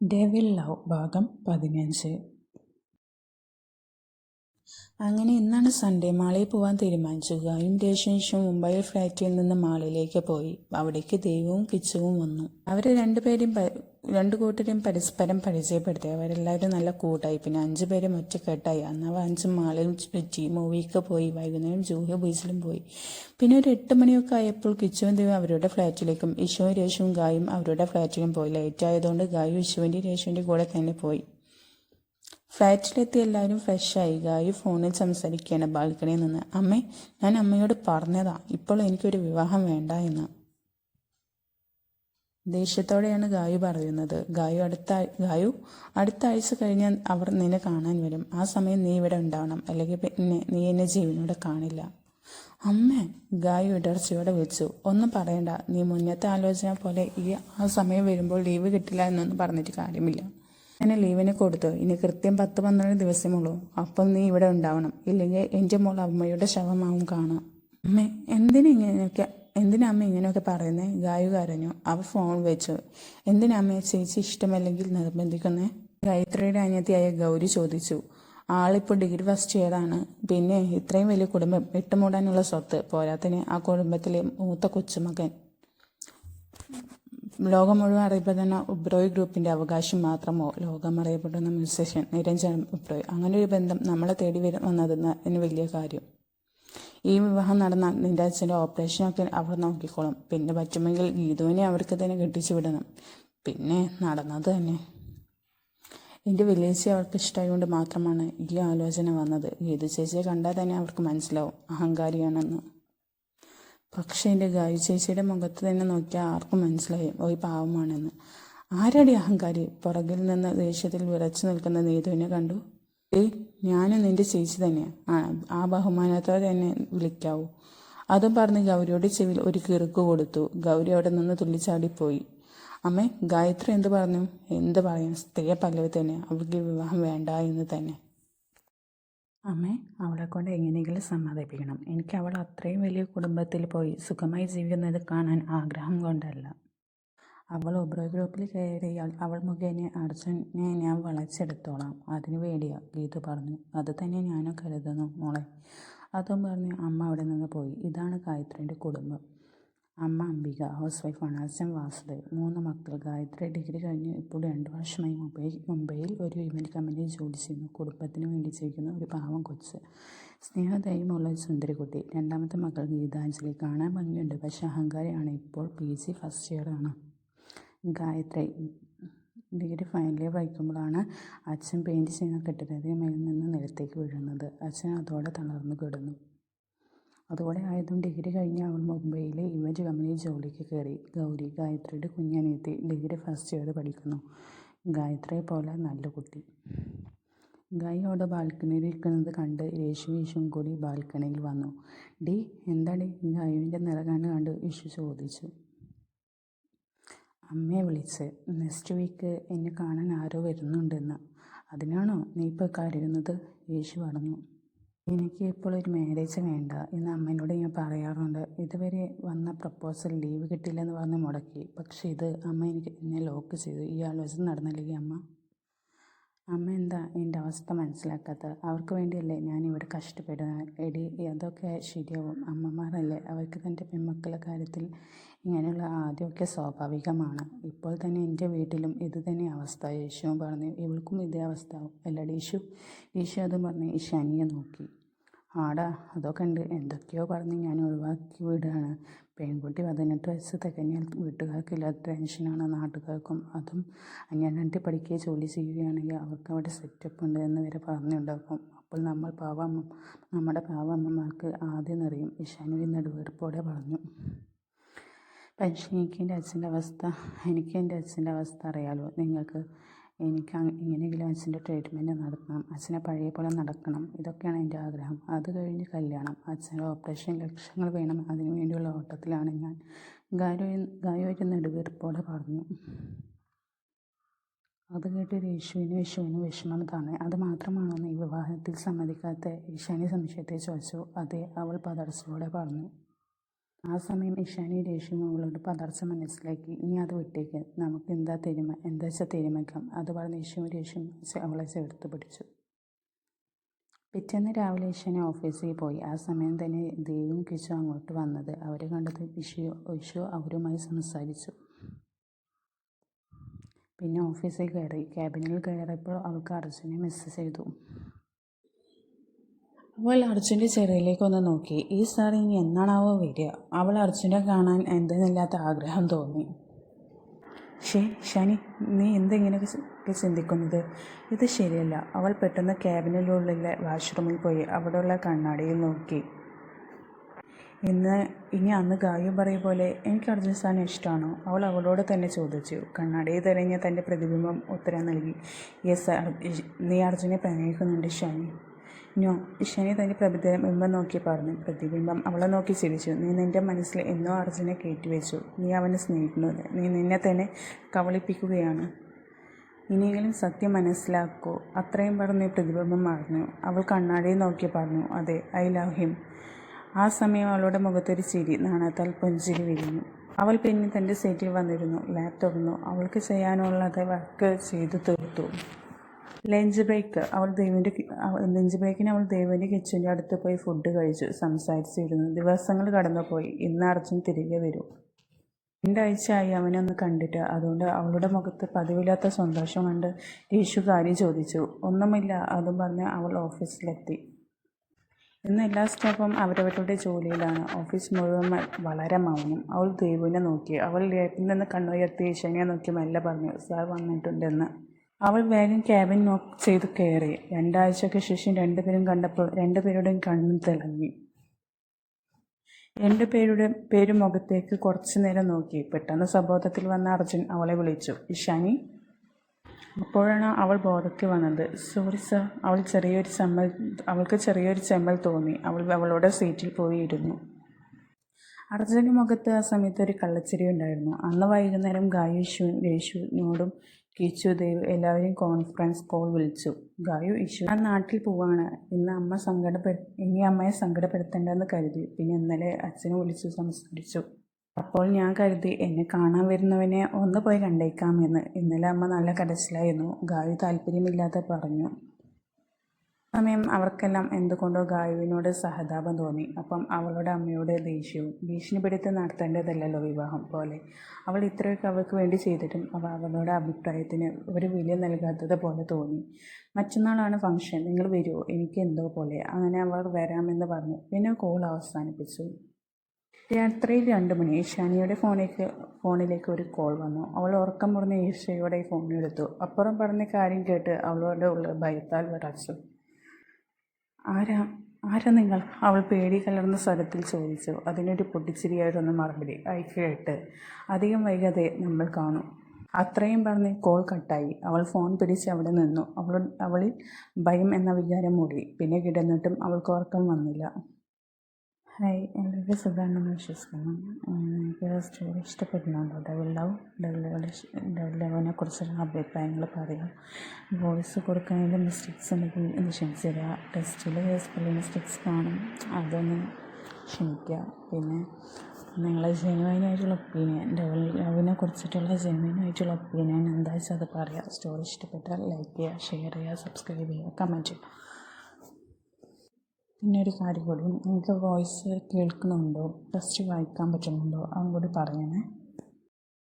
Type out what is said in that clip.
Devil love ഭാഗം 15. അങ്ങനെ ഇന്നാണ് സൺഡേ. മാളിൽ പോകാൻ തീരുമാനിച്ചു. ഗായും രേഷനും മുംബൈയിൽ ഫ്ലാറ്റിൽ നിന്ന് മാളിലേക്ക് പോയി. അവിടേക്ക് ദൈവവും കിച്ചുവും വന്നു. അവർ രണ്ടു കൂട്ടരെയും പരസ്പരം പരിചയപ്പെടുത്തി. അവരെല്ലാവരും നല്ല കൂട്ടായി. പിന്നെ 5 പേരും ഒറ്റക്കെട്ടായി. അന്ന് 5 മാളിൽ ചുറ്റി മൂവിക്ക് പോയി. വൈകുന്നേരം ജൂഹു ബീച്ചിലും പോയി. പിന്നെ ഒരു 8 മണിയൊക്കെ ആയപ്പോൾ കിച്ചുവും ദൈവം അവരുടെ ഫ്ലാറ്റിലേക്കും ഇഷുവും രേഷുവും ഗായും അവരുടെ ഫ്ലാറ്റിലും പോയി. ലേറ്റ് ആയതുകൊണ്ട് ഗായു ഇഷുവിൻ്റെ രേഷുവിൻ്റെ കൂടെ തന്നെ പോയി. ഫ്ലാറ്റിലെത്തി എല്ലാവരും ഫ്രഷായി. ഗായു ഫോണിൽ സംസാരിക്കുകയാണ് ബാൽക്കണിയിൽ നിന്ന്. അമ്മേ, ഞാൻ അമ്മയോട് പറഞ്ഞതാ ഇപ്പോൾ എനിക്കൊരു വിവാഹം വേണ്ട എന്ന്. ദേഷ്യത്തോടെയാണ് ഗായു പറയുന്നത്. ഗായു അടുത്ത ആഴ്ച കഴിഞ്ഞാൽ അവർ നിന്നെ കാണാൻ വരും. ആ സമയം നീ ഇവിടെ ഉണ്ടാവണം, അല്ലെങ്കിൽ പിന്നെ നീ എന്നെ ജീവനോടെ കാണില്ല. അമ്മേ, ഗായു ഇടർച്ചയോടെ വിളിച്ചു. ഒന്നും പറയണ്ട. നീ മുന്നത്തെ ആലോചന പോലെ ആ സമയം വരുമ്പോൾ ലീവ് കിട്ടില്ല എന്നൊന്നും പറഞ്ഞിട്ട് കാര്യമില്ല. എന്നെ ലീവിന് കൊടുത്തു. ഇനി കൃത്യം 10-12 ദിവസമുള്ളൂ. അപ്പം നീ ഇവിടെ ഉണ്ടാവണം, ഇല്ലെങ്കിൽ എൻ്റെ മോൾ അമ്മയുടെ ശവമാവും കാണാം. അമ്മേ, എന്തിനാ അമ്മ ഇങ്ങനെയൊക്കെ പറയുന്നേ? ഗായു കരഞ്ഞു. അവർ ഫോൺ വെച്ചു. എന്തിനാ അമ്മയെ ചേച്ചി ഇഷ്ടമല്ലെങ്കിൽ നിർബന്ധിക്കുന്നേ? ഗായത്രിയുടെ അനിയത്തിയായ ഗൗരി ചോദിച്ചു. ആളിപ്പോൾ ഡിഗ്രി ഫസ്റ്റ് ഇയറാണ്. പിന്നെ ഇത്രയും വലിയ കുടുംബം വിട്ടുമൂടാനുള്ള സ്വത്ത്, പോരാത്തിന് ആ കുടുംബത്തിലെ മൂത്ത കൊച്ചുമകൻ. ലോകം മുഴുവൻ അറിയപ്പെടുന്ന ഉബ്രോയ് ഗ്രൂപ്പിൻ്റെ അവകാശം മാത്രമോ? ലോകം അറിയപ്പെടുന്ന മ്യൂസിഷ്യൻ നിരഞ്ജൻ ഉബ്രോയ്. അങ്ങനെ ഒരു ബന്ധം നമ്മളെ തേടി വന്നതെന്ന് വലിയ കാര്യം. ഈ വിവാഹം നടന്നാൽ നിന്റെ അച്ഛൻ്റെ ഓപ്പറേഷനൊക്കെ അവർ നോക്കിക്കോളും. പിന്നെ പറ്റുമെങ്കിൽ ഗീതുവിനെ അവർക്ക് തന്നെ കെട്ടിച്ചു വിടണം. പിന്നെ നടന്നത് തന്നെ. എൻ്റെ വില്ലേജ് അവർക്ക് ഇഷ്ടമായതുകൊണ്ട് മാത്രമാണ് ഈ ആലോചന വന്നത്. ഗീതു ചേച്ചിയെ കണ്ടാൽ തന്നെ അവർക്ക് മനസ്സിലാവും അഹങ്കാരിയാണെന്ന്. പക്ഷേ എൻ്റെ ഗായു ചേച്ചിയുടെ മുഖത്ത് തന്നെ നോക്കിയാൽ ആർക്കും മനസ്സിലായി ഒരു പാവമാണെന്ന്. ആരടി അഹങ്കാരി? പുറകിൽ നിന്ന് ദേഷ്യത്തിൽ വിറച്ചു നിൽക്കുന്ന നീതുവിനെ കണ്ടു. ഞാനും നിന്റെ ചേച്ചി തന്നെയാണ്. ആ ബഹുമാനത്തോടെ തന്നെ വിളിക്കാവൂ. അതും പറഞ്ഞ് ഗൗരിയുടെ ചെവിയിൽ ഒരു കിറുക്ക് കൊടുത്തു. ഗൗരി അവിടെ നിന്ന് തുള്ളിച്ചാടിപ്പോയി. അമ്മേ, ഗായത്രി എന്ത് പറഞ്ഞു? എന്ത് പറയാം, സ്ത്രീയെ പല്ലവി തന്നെ. അവൾക്ക് വിവാഹം വേണ്ട എന്ന് തന്നെ. അമ്മേ, അവളെ കൊണ്ട് എങ്ങനെയെങ്കിലും സമ്മതിപ്പിക്കണം. എനിക്ക് അവൾ അത്രയും വലിയ കുടുംബത്തിൽ പോയി സുഖമായി ജീവിക്കുന്നത് കാണാൻ ആഗ്രഹം കൊണ്ടല്ല. അവൾ ഒബ്രോയ് ഗ്രൂപ്പിൽ കയറിയാൽ അവൾ മുഖേന അർജുനെ ഞാൻ വളച്ചെടുത്തോളാം. അതിനു വേണ്ടിയാ, ഗീതു പറഞ്ഞു. അത് തന്നെ ഞാനും കരുതുന്നു മോളെ. അതും പറഞ്ഞ് അമ്മ അവിടെ നിന്ന് പോയി. ഇതാണ് ഗായത്രിയുടെ കുടുംബം. അമ്മ അംബിക ഹൗസ് വൈഫാണ്. അച്ഛൻ വാസുദേവ്. 3 മക്കൾ. ഗായത്രി ഡിഗ്രി കഴിഞ്ഞ് ഇപ്പോൾ 2 വർഷമായി മുംബൈയിൽ ഒരു ഇവൻറ്റ് കമ്പനിയിൽ ജോലി ചെയ്യുന്നു. കുടുംബത്തിന് വേണ്ടി ജീവിക്കുന്ന ഒരു പാവം കൊച്ച്. സ്നേഹധൈര്യമുള്ള ഒരു സുന്ദരിക്കുട്ടി. 2ാമത്തെ മകൾ ഗീതാഞ്ജലി. കാണാൻ ഭംഗിയുണ്ട്, പക്ഷെ അഹങ്കാരിയാണ്. ഇപ്പോൾ PG ഫസ്റ്റ് ഇയറാണ്. ഗായത്രി ഡിഗ്രി ഫൈനൽ ഇയർ പഠിക്കുമ്പോഴാണ് അച്ഛൻ പെയിൻറ്റ് ചെയ്യുന്ന കെട്ടിടത്തിന് മേലിൽ നിന്ന് നിലത്തേക്ക് വീഴുന്നത്. അച്ഛൻ അതോടെ തളർന്നു കിടന്നു. അതോടെ ആയതും ഡിഗ്രി കഴിഞ്ഞ് അവൾ മുംബൈയിലെ ഇവൻറ്റ് കമ്പനിയിൽ ജോലിക്ക് കയറി. ഗൗരി ഗായത്രിയുടെ കുഞ്ഞനിയത്തി. ഡിഗ്രി ഫസ്റ്റ് ഇയർ പഠിക്കുന്നു. ഗായത്രിയെ പോലെ നല്ല കുട്ടി. ഗായു അവിടെ ബാൽക്കണിയിൽ ഇരിക്കുന്നത് കണ്ട് രേഷും കൂടി ബാൽക്കണിയിൽ വന്നു. ഡി, എന്താടി? ഗായുവിൻ്റെ നിറകണ്ണ് കണ്ട് ഇഷു ചോദിച്ചു. അമ്മയെ വിളിച്ച് നെക്സ്റ്റ് വീക്ക് എന്നെ കാണാൻ ആരോ വരുന്നുണ്ടെന്ന്. അതിനാണോ നീ ഇപ്പോൾ കരയുന്നത്? യേശു പറഞ്ഞു. എനിക്ക് ഇപ്പോൾ ഒരു മാരേജ് വേണ്ട എന്ന് അമ്മേനോട് ഞാൻ പറയാറുണ്ട്. ഇതുവരെ വന്ന പ്രപ്പോസൽ ലീവ് കിട്ടില്ലെന്ന് പറഞ്ഞ് മുടക്കി. പക്ഷേ ഇത് അമ്മ എന്നെ ലോക്ക് ചെയ്തു. ഈ ആലോചന നടന്നില്ലെങ്കിൽ അമ്മ എന്താ എൻ്റെ അവസ്ഥ മനസ്സിലാക്കാത്തത്? അവർക്ക് വേണ്ടിയല്ലേ ഞാനിവിടെ കഷ്ടപ്പെടുന്നത്. എടി, അതൊക്കെ ശരിയാവും. അമ്മമാരല്ലേ, അവർക്ക് തൻ്റെ പെൺമക്കളുടെ കാര്യത്തിൽ ഇങ്ങനെയുള്ള ആദ്യമൊക്കെ സ്വാഭാവികമാണ്. ഇപ്പോൾ തന്നെ എൻ്റെ വീട്ടിലും ഇത് തന്നെ അവസ്ഥ. യേശുവും പറഞ്ഞു. ഇവൾക്കും ഇതേ അവസ്ഥ അല്ലടി ഈശു അതും പറഞ്ഞ് ഇഷാനിയെ നോക്കി. ആടാ, അതൊക്കെ ഉണ്ട്. എന്തൊക്കെയോ പറഞ്ഞ് ഞാൻ ഒഴിവാക്കി വിടുകയാണ്. പെൺകുട്ടി 18 വയസ്സ് തികഞ്ഞാൽ വീട്ടുകാർക്കില്ലാത്ത ടെൻഷനാണ് നാട്ടുകാർക്കും. അതും അന്യനാട്ടിൽ പഠിക്കുകയോ ജോലി ചെയ്യുകയാണെങ്കിൽ അവർക്ക് അവിടെ സെറ്റപ്പ് ഉണ്ട് എന്ന് വരെ പറഞ്ഞുണ്ടാക്കും. അപ്പോൾ നമ്മുടെ പാവമ്മമാർക്ക് ആദ്യം അറിയും. ഇഷാനി നെടുവീർപ്പോടെ പറഞ്ഞു. പക്ഷേ എനിക്ക് എൻ്റെ അച്ഛൻ്റെ അവസ്ഥ അറിയാലോ നിങ്ങൾക്ക്. എനിക്ക് എങ്ങനെയെങ്കിലും അച്ഛൻ്റെ ട്രീറ്റ്മെൻറ്റ് നടത്തണം. അച്ഛനെ പഴയ പോലെ നടക്കണം. ഇതൊക്കെയാണ് എൻ്റെ ആഗ്രഹം. അത് കഴിഞ്ഞ് കല്യാണം. അച്ഛൻ്റെ ഓപ്പറേഷൻ ലക്ഷങ്ങൾ വേണം. അതിനു വേണ്ടിയുള്ള ഓട്ടത്തിലാണ് ഞാൻ. ഗായു നെടുവീർപ്പോടെ പറഞ്ഞു. അത് കേട്ട് യേശുവിന് വിഷമം തോന്നി. അത് മാത്രമാണോ നീ വിവാഹത്തിൽ സമ്മതിക്കാത്ത? ഈശാനി സംശയത്തെ ചോദിച്ചു. അതെ, അവൾ പതർച്ചയോടെ പറഞ്ഞു. ആ സമയം ഇഷാനി രേഷ്മ അവളോട് പതർച്ച മനസ്സിലാക്കി. ഇനി അത് വിട്ടേക്ക്, നമുക്ക് എന്താ വെച്ചാൽ തീരുമാനിക്കാം. അത് പറഞ്ഞ് രേഷ്മ അവളെ ചേർത്ത് പിടിച്ചു. പിറ്റേന്ന് രാവിലെ ഇഷാനി ഓഫീസിൽ പോയി. ആ സമയം തന്നെ ദേവിയും കിച്ചു അങ്ങോട്ട് വന്നത്. അവരെ കണ്ടത് ഇഷു അവരുമായി സംസാരിച്ചു. പിന്നെ ഓഫീസിൽ കയറി. ക്യാബിനിൽ കയറിയപ്പോൾ അവൾക്ക് അർജുനെ മിസ് ചെയ്തു. അവൾ അർജുൻ്റെ ചെറിയിലേക്കൊന്ന് നോക്കി. ഈ സാർ ഇനി എന്നാണാവോ വരിക? അവൾ അർജുനെ കാണാൻ എന്തെന്നില്ലാത്ത ആഗ്രഹം തോന്നി. ഷാനി, നീ എന്തെങ്ങനെയൊക്കെ ചിന്തിക്കുന്നത്? ഇത് ശരിയല്ല. അവൾ പെട്ടെന്ന് ക്യാബിനുള്ളിലെ വാഷ്റൂമിൽ പോയി അവിടെയുള്ള കണ്ണാടിയിൽ നോക്കി. ഇനി അന്ന് ഗായു പറയും പോലെ എനിക്ക് അർജുൻ സാറിനെ ഇഷ്ടമാണോ? അവൾ അവളോട് തന്നെ ചോദിച്ചു. കണ്ണാടിയിൽ തെളിഞ്ഞ തൻ്റെ പ്രതിബിംബം ഉത്തരം നൽകി. യെസ്, നീ അർജുനെ പ്രണയിക്കുന്നുണ്ട് ഷാനി. നോ, ഷാനി തൻ്റെ പ്രതിബിംബം നോക്കി പറഞ്ഞു. പ്രതിബിംബം അവളെ നോക്കി ചിരിച്ചു. നീ നിൻ്റെ മനസ്സിൽ എന്നോ അർജുനെ കയറ്റിവെച്ചു. നീ അവനെ സ്നേഹിക്കുന്നത്. നീ നിന്നെ തന്നെ കബളിപ്പിക്കുകയാണ്. ഇനിയെങ്കിലും സത്യം മനസ്സിലാക്കൂ. അത്രയും പറഞ്ഞ് പ്രതിബിംബം പറഞ്ഞു. അവൾ കണ്ണാടിയിൽ നോക്കി പറഞ്ഞു. അതെ, ഐ ലവ് ഹിം. ആ സമയം അവളുടെ മുഖത്തൊരു ചിരി നാണത്താൽ പുഞ്ചിരി വിരിഞ്ഞു. അവൾ പിന്നെ തൻ്റെ സീറ്റിൽ വന്നിരുന്നു. ലാബ് തുറന്നു. അവൾക്ക് ചെയ്യാനുള്ളത് വർക്ക് ചെയ്തു തീർത്തു. ലഞ്ച് ബ്രേക്കിന് അവൾ ദേവിൻ്റെ കിച്ചൻ്റെ അടുത്ത് പോയി ഫുഡ് കഴിച്ചു. സംസാരിച്ചിരുന്നു. ദിവസങ്ങൾ കടന്നുപോയി. ഇന്ന് അർജുൻ തിരികെ വരും. 2 ആഴ്ചയായി അവനൊന്ന് കണ്ടിട്ട്. അതുകൊണ്ട് അവളുടെ മുഖത്ത് പതിവില്ലാത്ത സന്തോഷം കണ്ട് രേഷു കാര്യം ചോദിച്ചു. ഒന്നുമില്ല, അതും പറഞ്ഞ് അവൾ ഓഫീസിലെത്തി. ഇന്ന് എല്ലാ സ്റ്റാഫും അവരവരുടെ ജോലിയിലാണ്. ഓഫീസ് മുഴുവൻ വളരെ മൗനം. അവൾ ദേവുവിനെ നോക്കി. അവൾ ലേപ്പിൽ നിന്ന് കണ്ണുയർത്തി ഈശാനിയെ നോക്കി മെല്ലെ പറഞ്ഞു, സാർ വന്നിട്ടുണ്ടെന്ന്. അവൾ വേഗം ക്യാബിൻ നോക്ക് ചെയ്ത് കയറി. 2 ആഴ്ചയ്ക്ക് ശേഷം രണ്ടുപേരും കണ്ടപ്പോൾ രണ്ടുപേരുടെയും കണ്ണും തിളങ്ങി. പേരും മുഖത്തേക്ക് കുറച്ചു നേരം നോക്കി. പെട്ടെന്ന് സബോധത്തിൽ വന്ന അർജുൻ അവളെ വിളിച്ചു. ഇഷാനി. അപ്പോഴാണ് അവൾ ബോധത്തിൽ വന്നത്. Sorry sir. അവൾക്ക് ചെറിയൊരു ചെമ്മൽ തോന്നി. അവളുടെ സീറ്റിൽ പോയി ഇരുന്നു. അർജുൻ്റെ മുഖത്ത് ആ സമയത്ത് ഒരു കള്ളച്ചിരി ഉണ്ടായിരുന്നു. അന്ന് വൈകുന്നേരം ഗായു രേഷുവിനോടും കിച്ചു, ദേവ് എല്ലാവരെയും കോൺഫറൻസ് കോൾ വിളിച്ചു. ഗായു, ഞാൻ നാട്ടിൽ പോവാണ്. ഇനി അമ്മയെ സങ്കടപ്പെടുത്തേണ്ടെന്ന് കരുതി. പിന്നെ ഇന്നലെ അച്ഛനെ വിളിച്ചു സംസാരിച്ചു. അപ്പോൾ ഞാൻ കരുതി എന്നെ കാണാൻ വരുന്നവനെ ഒന്ന് പോയി കണ്ടേക്കാമെന്ന്. ഇന്നലെ അമ്മ നല്ല കരച്ചിലായിരുന്നു. ഗായു താല്പര്യമില്ലാതെ പറഞ്ഞു. സമയം അവർക്കെല്ലാം എന്തുകൊണ്ടോ ഗായുവിനോട് സഹതാപം തോന്നി. അപ്പം അവളുടെ അമ്മയുടെ ദേഷ്യവും. ഭീഷണിപ്പെടുത്തി നടത്തേണ്ടതല്ലല്ലോ വിവാഹം പോലെ. അവൾ ഇത്രയൊക്കെ അവൾക്ക് വേണ്ടി ചെയ്തിട്ടും അവളുടെ അഭിപ്രായത്തിന് ഒരു വില നൽകാത്തത് പോലെ തോന്നി. മറ്റന്നാളാണ് ഫംഗ്ഷൻ, നിങ്ങൾ വരുമോ? എനിക്ക് എന്തോ പോലെ. അങ്ങനെ അവർ വരാമെന്ന് പറഞ്ഞു. പിന്നെ കോൾ അവസാനിപ്പിച്ചു. രാത്രി 2 മണി. ഇഷാനിയുടെ ഫോണിലേക്ക് ഒരു കോൾ വന്നു. അവൾ ഉറക്കം മുറിഞ്ഞ ഈശയോടെ ഫോൺ എടുത്തു. അപ്പുറം പറഞ്ഞ കാര്യം കേട്ട് അവളുടെ ഉള്ള ഭയത്താൽ വിറച്ചു. ആരാ നിങ്ങൾ? അവൾ പേടി കലർന്ന സ്വരത്തിൽ ചോദിച്ചു. അതിനൊരു പൊട്ടിച്ചിരിയായിട്ടൊന്ന് മറുപടി. കേട്ട്. അധികം വൈകാതെ നമ്മൾ കാണും. അത്രയും പറഞ്ഞ് കോൾ കട്ടായി. അവൾ ഫോൺ പിടിച്ച് അവിടെ നിന്നു. അവളിൽ ഭയം എന്ന വികാരം മൂടി. പിന്നെ കിടന്നിട്ടും അവൾക്ക് ഉറക്കം വന്നില്ല. ഹായ്, എല്ലാവരും സുഖമാണെന്ന് വിശ്വസിക്കുന്നു. എനിക്ക് സ്റ്റോറി ഇഷ്ടപ്പെടുന്നുണ്ടോ? ഡബിൾ ലവിനെ കുറിച്ചുള്ള അഭിപ്രായങ്ങൾ പറയാം. വോയിസ് കൊടുക്കുന്നതിൽ മിസ്റ്റേക്സ് ഉണ്ടെങ്കിൽ ഒന്ന് ക്ഷമിച്ചില്ല. ടെസ്റ്റിൽ സ്പെല്ലിംഗ് മിസ്റ്റേക്സ് കാണും, അതൊന്ന് ക്ഷമിക്കുക. പിന്നെ നിങ്ങളെ ജെനുവൈനായിട്ടുള്ള ഒപ്പീനിയൻ, ഡബിൾ ലവിനെ കുറിച്ചിട്ടുള്ള ജെനുവൈനായിട്ടുള്ള ഒപ്പീനിയൻ എന്താ വെച്ചാൽ അത് പറയാം. സ്റ്റോറി ഇഷ്ടപ്പെട്ടാൽ ലൈക്ക് ചെയ്യുക, ഷെയർ ചെയ്യുക, സബ്സ്ക്രൈബ് ചെയ്യുക, കമൻറ്റ് ചെയ്യുക. പിന്നെ ഒരു കാര്യം കൂടി, നിങ്ങൾക്ക് വോയിസ് കേൾക്കുന്നുണ്ടോ, ടെസ്റ്റ് വായിക്കാൻ പറ്റുന്നുണ്ടോ, അതും കൂടി പറയണേ.